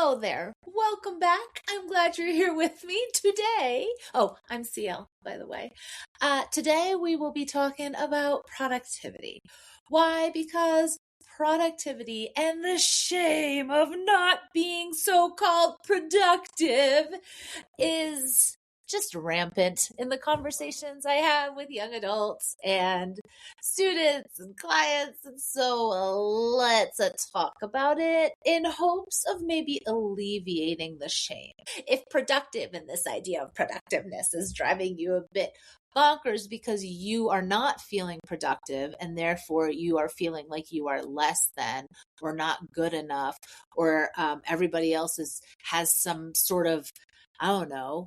Hello there. Welcome back. I'm glad you're here with me today. Oh, I'm CL, by the way. Today we will be talking about productivity. Why? Because productivity and the shame of not being so-called productive is just rampant in the conversations I have with young adults and students and clients. And so let's talk about it in hopes of maybe alleviating the shame. If productive and this idea of productiveness is driving you a bit bonkers because you are not feeling productive and therefore you are feeling like you are less than or not good enough, or everybody else has some sort of, I don't know,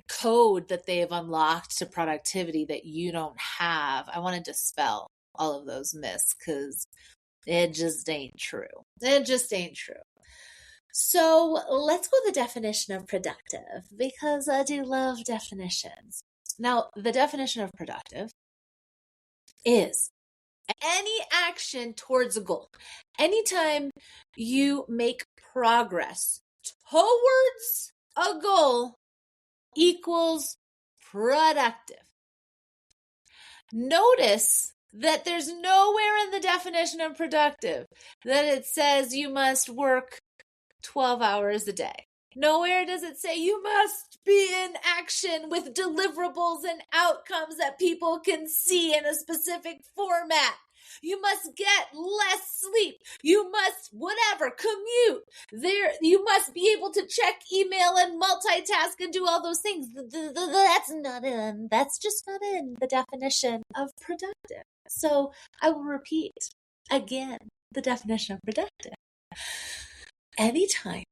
code that they have unlocked to productivity that you don't have. I want to dispel all of those myths because it just ain't true. It just ain't true. So let's go to the definition of productive because I do love definitions. Now, the definition of productive is any action towards a goal. Anytime you make progress towards a goal equals productive. Notice that there's nowhere in the definition of productive that it says you must work 12 hours a day. Nowhere does it say you must be in action with deliverables and outcomes that people can see in a specific format. You must get less sleep. You must commute. You must be able to check email and multitask and do all those things. That's not in. That's just not in the definition of productive. So I will repeat again the definition of productive. Anytime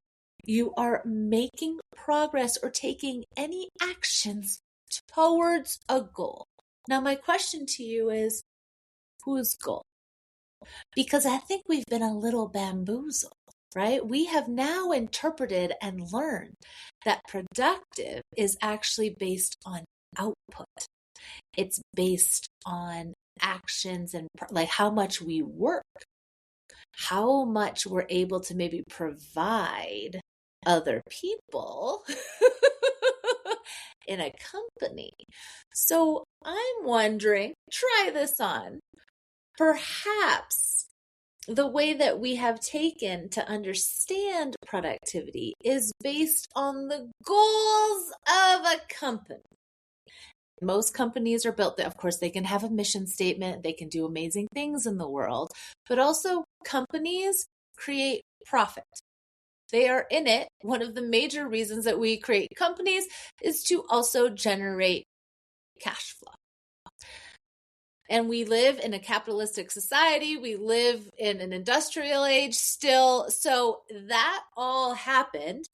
you are making progress or taking any actions towards a goal. Now, my question to you is, whose goal? Because I think we've been a little bamboozled, right? We have now interpreted and learned that productive is actually based on output. It's based on actions and like how much we work, how much we're able to maybe provide other people in a company. So I'm wondering, try this on. Perhaps the way that we have taken to understand productivity is based on the goals of a company. Most companies are built that, of course, they can have a mission statement, they can do amazing things in the world, but also companies create profit. They are in it. One of the major reasons that we create companies is to also generate cash flow. And we live in a capitalistic society. We live in an industrial age still. So that all happened.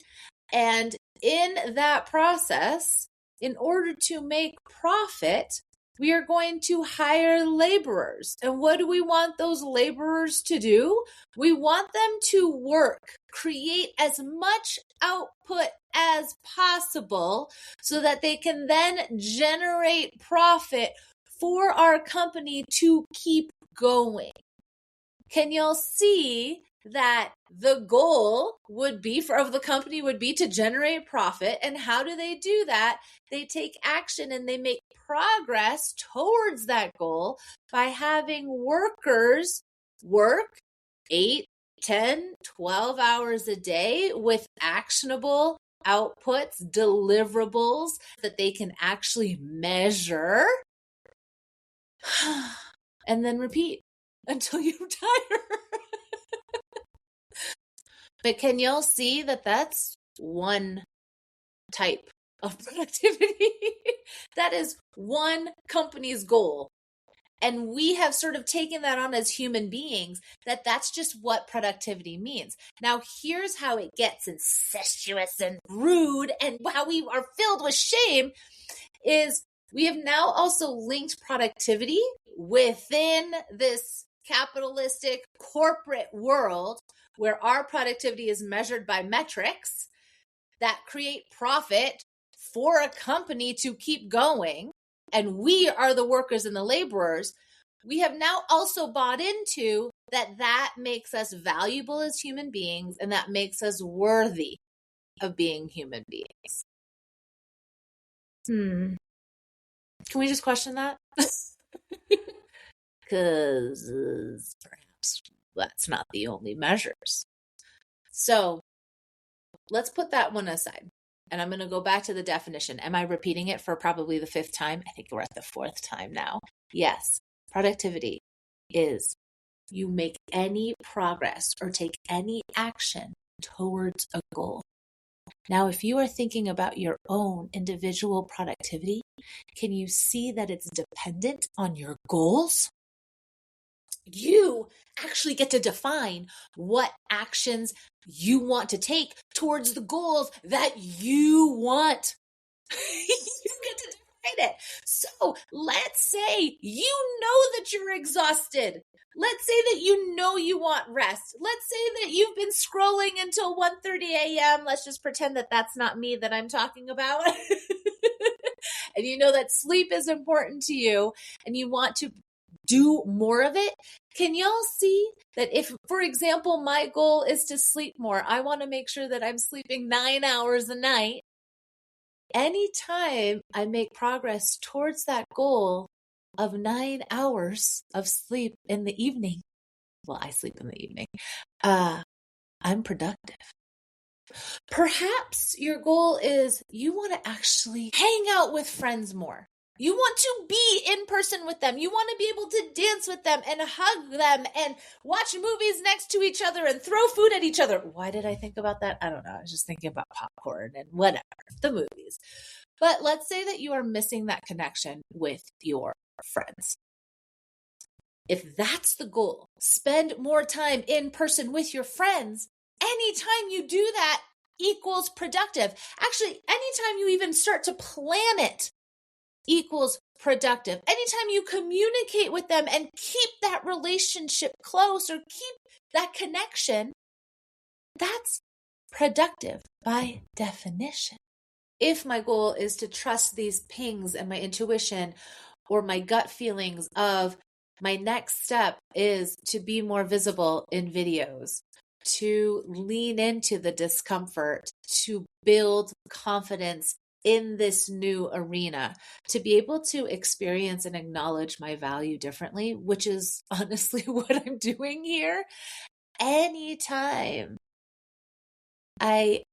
And in that process, in order to make profit, we are going to hire laborers. And what do we want those laborers to do? We want them to work, create as much output as possible so that they can then generate profit for our company to keep going. Can y'all see that the goal of the company would be to generate profit? And how do they do that? They take action and they make progress towards that goal by having workers work 8, 10, 12 hours a day with actionable outputs, deliverables that they can actually measure. And then repeat until you retire. But can y'all see that that's one type of productivity? That is one company's goal. And we have sort of taken that on as human beings, that's just what productivity means. Now, here's how it gets incestuous and rude and how we are filled with shame is we have now also linked productivity within this capitalistic corporate world where our productivity is measured by metrics that create profit for a company to keep going. And we are the workers and the laborers. We have now also bought into that makes us valuable as human beings, and that makes us worthy of being human beings. Can we just question that? Because perhaps that's not the only measures. So let's put that one aside. And I'm going to go back to the definition. Am I repeating it for probably the 5th time? I think we're at the 4th time now. Yes, productivity is you make any progress or take any action towards a goal. Now, if you are thinking about your own individual productivity, can you see that it's dependent on your goals? You actually get to define what actions you want to take towards the goals that you want. You get to define it. So let's say you know that you're exhausted. Let's say that you know you want rest. Let's say that you've been scrolling until 1:30 a.m. Let's just pretend that that's not me that I'm talking about. And you know that sleep is important to you and you want to do more of it. Can y'all see that if, for example, my goal is to sleep more, I want to make sure that I'm sleeping 9 hours a night. Anytime I make progress towards that goal of 9 hours of sleep in the evening, well, I sleep in the evening, I'm productive. Perhaps your goal is you want to actually hang out with friends more. You want to be in person with them. You want to be able to dance with them and hug them and watch movies next to each other and throw food at each other. Why did I think about that? I don't know. I was just thinking about popcorn and whatever, the movies. But let's say that you are missing that connection with your friends. If that's the goal, spend more time in person with your friends. Anytime you do that equals productive. Actually, anytime you even start to plan it equals productive. Anytime you communicate with them and keep that relationship close or keep that connection, that's productive by definition. If my goal is to trust these pings and my intuition or my gut feelings of my next step is to be more visible in videos, to lean into the discomfort, to build confidence in this new arena, to be able to experience and acknowledge my value differently, which is honestly what I'm doing here. Anytime I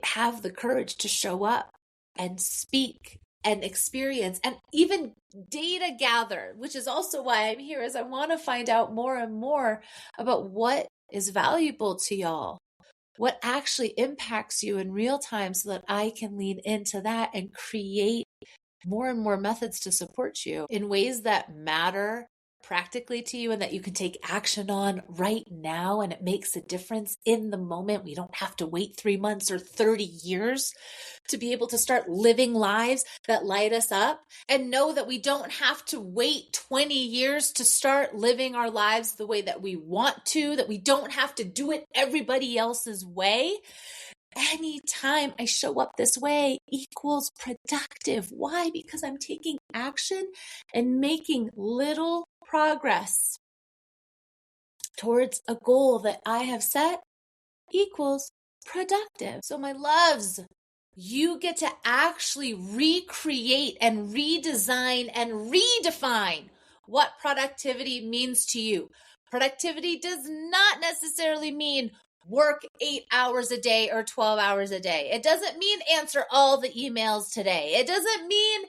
have the courage to show up and speak and experience and even data gather, which is also why I'm here, is I want to find out more and more about what is valuable to y'all, what actually impacts you in real time so that I can lean into that and create more and more methods to support you in ways that matter practically to you and that you can take action on right now, and it makes a difference in the moment. We don't have to wait 3 months or 30 years to be able to start living lives that light us up, and know that we don't have to wait 20 years to start living our lives the way that we want to, that we don't have to do it everybody else's way. Anytime I show up this way equals productive. Why? Because I'm taking action and making little progress towards a goal that I have set equals productive. So my loves, you get to actually recreate and redesign and redefine what productivity means to you. Productivity does not necessarily mean work 8 hours a day or 12 hours a day. It doesn't mean answer all the emails today. It doesn't mean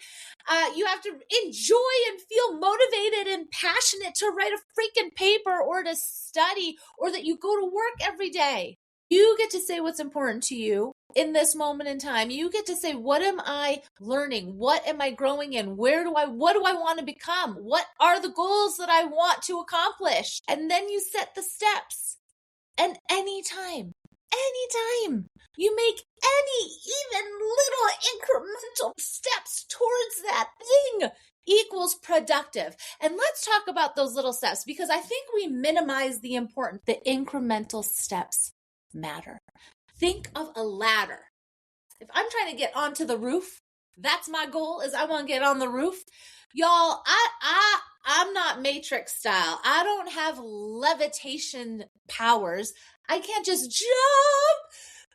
you have to enjoy and feel motivated and passionate to write a freaking paper or to study, or that you go to work every day. You get to say what's important to you in this moment in time. You get to say, what am I learning? What am I growing in? What do I want to become? What are the goals that I want to accomplish? And then you set the steps. And anytime you make any even little incremental steps towards that thing equals productive. And let's talk about those little steps, because I think we minimize the importance. The incremental steps matter. Think of a ladder. If I'm trying to get onto the roof, That's my goal, is I want to get on the roof. Y'all, I'm not Matrix style. I don't have levitation powers. I can't just jump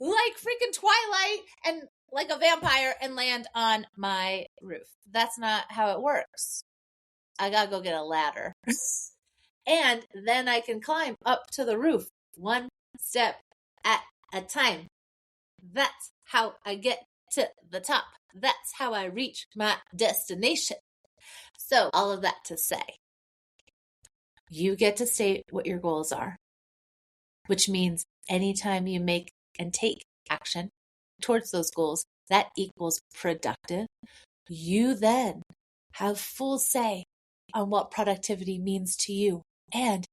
like freaking Twilight and like a vampire and land on my roof. That's not how it works. I gotta go get a ladder. And then I can climb up to the roof one step at a time. That's how I get to the top. That's how I reach my destination. So all of that to say, you get to state what your goals are, which means anytime you make and take action towards those goals, that equals productive. You then have full say on what productivity means to you. And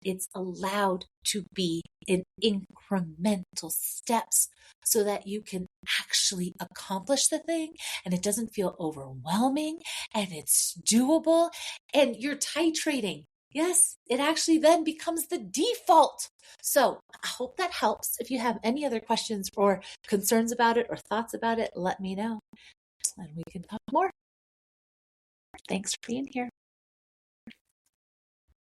it's allowed to be in incremental steps so that you can actually accomplish the thing and it doesn't feel overwhelming and it's doable and you're titrating. Yes, it actually then becomes the default. So I hope that helps. If you have any other questions or concerns about it or thoughts about it, let me know and we can talk more. Thanks for being here.